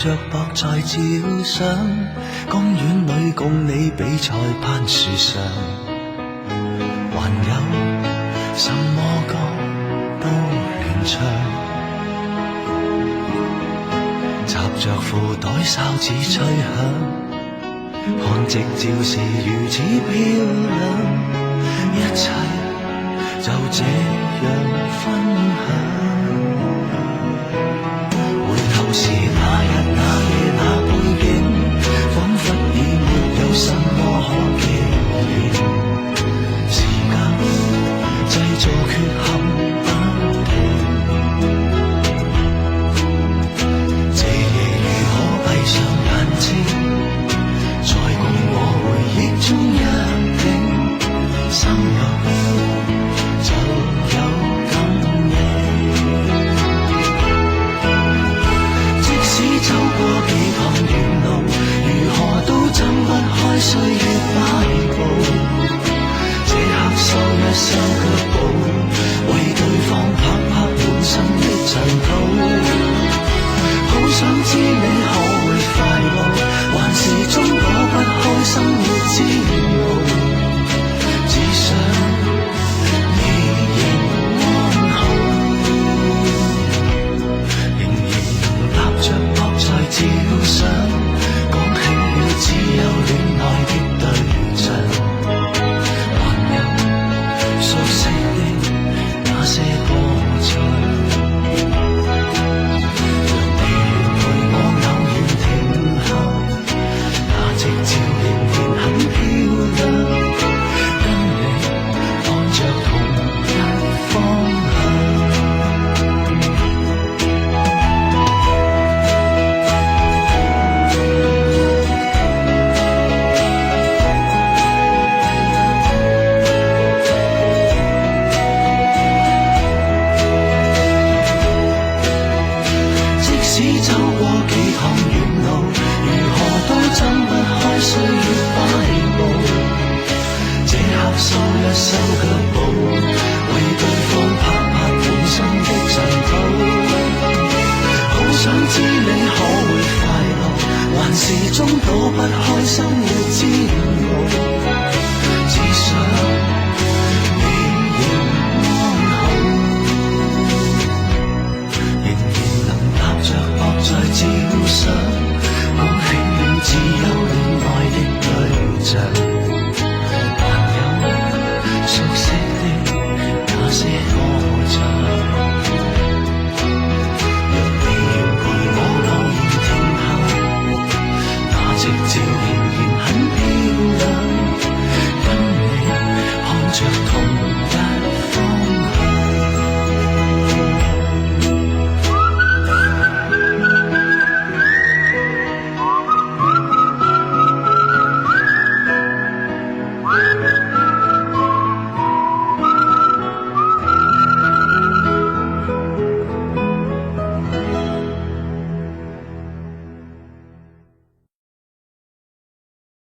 着膊在照相，公園裏共你比賽攀樹上，還有什麼歌都亂唱，插着褲袋哨子吹響，看夕照是如此漂亮，一切就這樣分享。回頭時那日那夜那背景，彷彿已沒有什麼可紀念。時間製造缺陷不停，這夜如可閉上眼睛，在共我回憶中一挺，心裏就有感應。即使走過幾趟遠路，如何都睜不開歲月擺布，這刻收一收腳步，為對方拍拍滿身的塵土。好想知你可會快樂，還是終躲不開生活煎熬，只想你仍安好，仍然搭着膊在照相，講起了只有戀愛的對象，還有熟悉的那些歌唱，讓地緣陪我偶然停下，那夕照仍然很漂亮，跟你看着同一方向。即使走過幾趟遠路，如何都睜不開歲月擺布，這刻收一收腳步，為對方拍拍滿身的塵土。好想知你可會快樂，還是終躲不開生活煎熬，